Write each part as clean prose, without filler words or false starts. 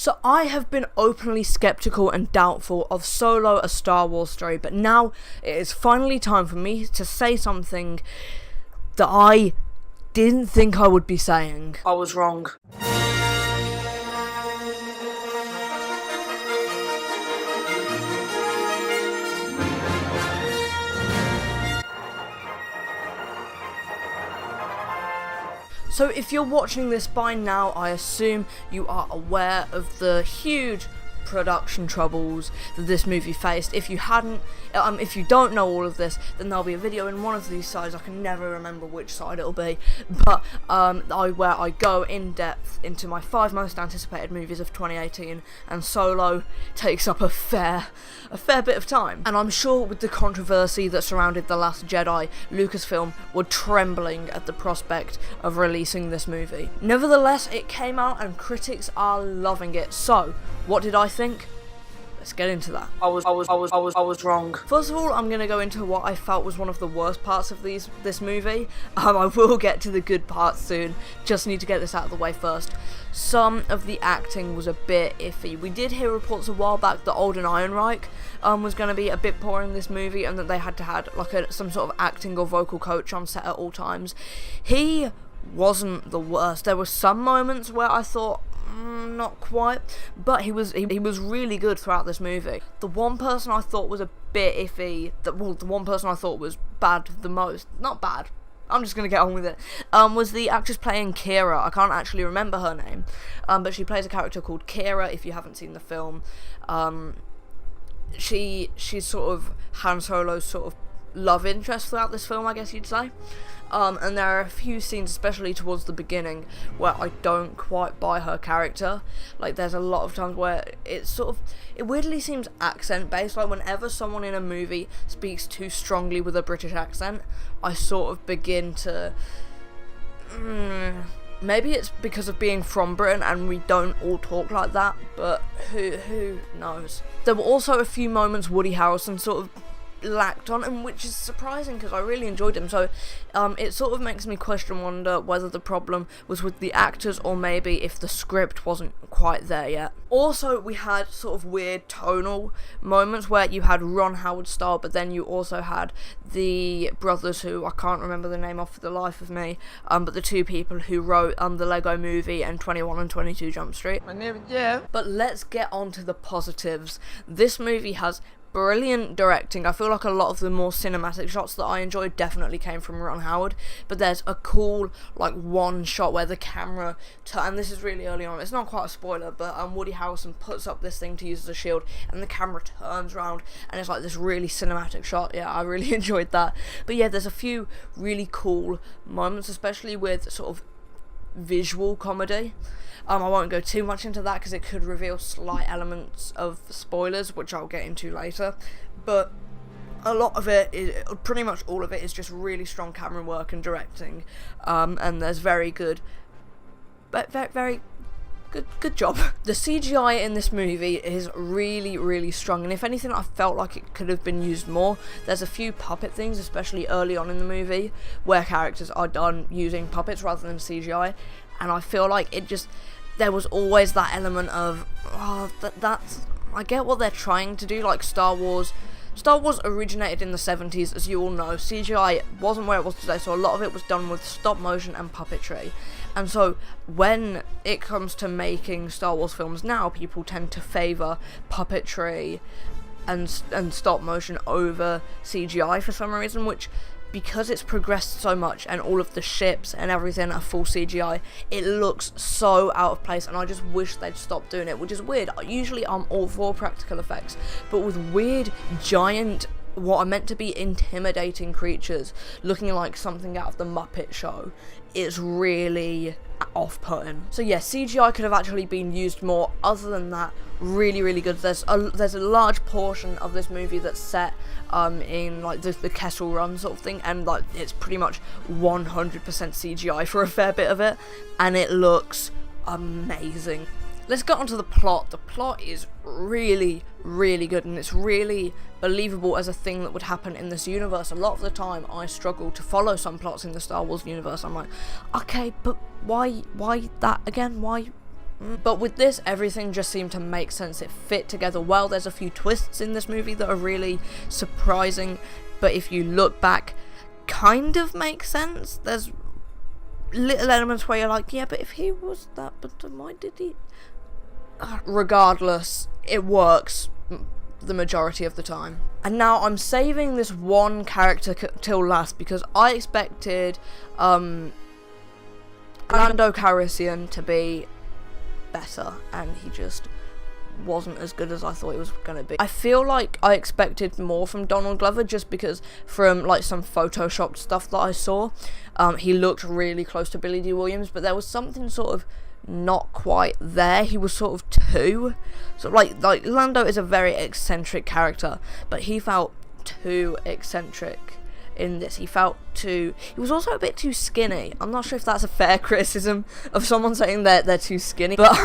So I have been openly skeptical and doubtful of Solo, a Star Wars story, but now it is finally time for me to say something that I didn't think I would be saying. I was wrong. So if you're watching this by now, I assume you are aware of the huge production troubles that this movie faced. If you don't know all of this, then there'll be a video in one of these sides. I can never remember which side it'll be, but where I go in depth into my 5 most anticipated movies of 2018, and Solo takes up a fair bit of time. And I'm sure with the controversy that surrounded The Last Jedi, Lucasfilm were trembling at the prospect of releasing this movie. Nevertheless, it came out and critics are loving it. So, what did I think? Let's get into that. I was wrong. First of all, I'm gonna go into what I felt was one of the worst parts of this movie. I will get to the good parts soon. Just need to get this out of the way first. Some of the acting was a bit iffy. We did hear reports a while back that Alden Ehrenreich was going to be a bit poor in this movie, and that they had to have like some sort of acting or vocal coach on set at all times. He wasn't the worst. There were some moments where I thought, not quite, but he was really good throughout this movie. The one person I thought was a bit iffy, the one person I thought was bad the most, not bad, I'm just gonna get on with it, was the actress playing Qi'ra. I can't actually remember her name, but she plays a character called Qi'ra. If you haven't seen the film, she's sort of Han Solo's sort of love interest throughout this film, I guess you'd say. And there are a few scenes, especially towards the beginning, where I don't quite buy her character. Like, there's a lot of times where it weirdly seems accent based. Like, whenever someone in a movie speaks too strongly with a British accent, I sort of begin to maybe it's because of being from Britain and we don't all talk like that, but who knows. There were also a few moments Woody Harrelson sort of lacked on, and which is surprising because I really enjoyed him. So it sort of makes me wonder whether the problem was with the actors or maybe if the script wasn't quite there yet. Also, we had sort of weird tonal moments where you had Ron Howard's style, but then you also had the brothers who I can't remember the name off for the life of me, but the two people who wrote the Lego Movie and 21 and 22 Jump Street. Yeah. But let's get on to the positives. This movie has brilliant directing. I feel like a lot of the more cinematic shots that I enjoyed definitely came from Ron Howard, but there's a cool like one shot where the camera and this is really early on, it's not quite a spoiler, but Woody Harrelson puts up this thing to use as a shield and the camera turns around and it's like this really cinematic shot. Yeah, I really enjoyed that. But yeah, there's a few really cool moments, especially with sort of visual comedy. I won't go too much into that because it could reveal slight elements of spoilers, which I'll get into later, but a lot of it is, pretty much all of it is just really strong camera work and directing, and there's very good job. The CGI in this movie is really, really strong, and if anything, I felt like it could have been used more. There's a few puppet things, especially early on in the movie, where characters are done using puppets rather than CGI, and I feel like there was always that element of, that's, I get what they're trying to do. Like Star Wars originated in the 70s, as you all know. CGI wasn't where it was today, so a lot of it was done with stop motion and puppetry. And so when it comes to making Star Wars films now, people tend to favour puppetry and stop motion over CGI for some reason, which, because it's progressed so much and all of the ships and everything are full CGI, it looks so out of place, and I just wish they'd stop doing it, which is weird. Usually I'm all for practical effects, but with weird, giant, what are meant to be intimidating creatures looking like something out of the Muppet Show, it's really off-putting. So yeah, CGI could have actually been used more. Other than that, really, really good. There's a large portion of this movie that's set in like the Kessel Run sort of thing, and like it's pretty much 100% CGI for a fair bit of it, and it looks amazing. Let's get onto the plot. The plot is really, really good, and it's really believable as a thing that would happen in this universe. A lot of the time I struggle to follow some plots in the Star Wars universe. I'm like, okay, but why that again? Why But with this, everything just seemed to make sense. It fit together well. There's a few twists in this movie that are really surprising, but if you look back, kind of make sense. There's little elements where you're like, yeah, but if he was that, but then why did he? Regardless, it works the majority of the time. And now I'm saving this one character till last because I expected Lando Calrissian to be better, and he just wasn't as good as I thought it was going to be. I feel like I expected more from Donald Glover just because from like some photoshopped stuff that I saw, he looked really close to Billy D. Williams, but there was something sort of not quite there. He was sort of too, so like Lando is a very eccentric character, but he felt too eccentric in this. He was also a bit too skinny. I'm not sure if that's a fair criticism of someone saying they're too skinny, but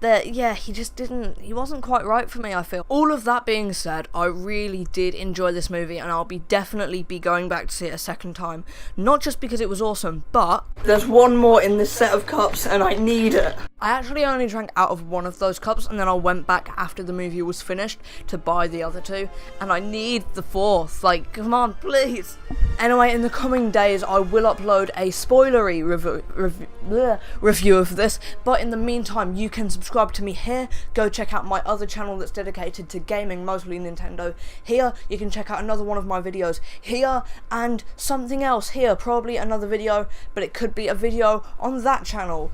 he wasn't quite right for me, I feel. All of that being said, I really did enjoy this movie, and I'll definitely be going back to see it a second time, not just because it was awesome, but there's one more in this set of cups and I need it. I actually only drank out of one of those cups, and then I went back after the movie was finished to buy the other two, and I need the fourth. Like, come on, please. Anyway, in the coming days, I will upload a spoilery review of this, but in the meantime, you can subscribe to me here. Go check out my other channel that's dedicated to gaming, mostly Nintendo. Here, you can check out another one of my videos here, and something else here, probably another video, but it could be a video on that channel.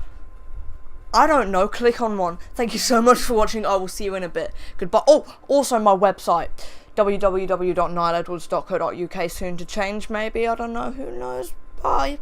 I don't know, click on one. Thank you so much for watching. I will see you in a bit. Goodbye. Oh, also my website, www.nileedwards.co.uk, soon to change maybe, I don't know, who knows. Bye.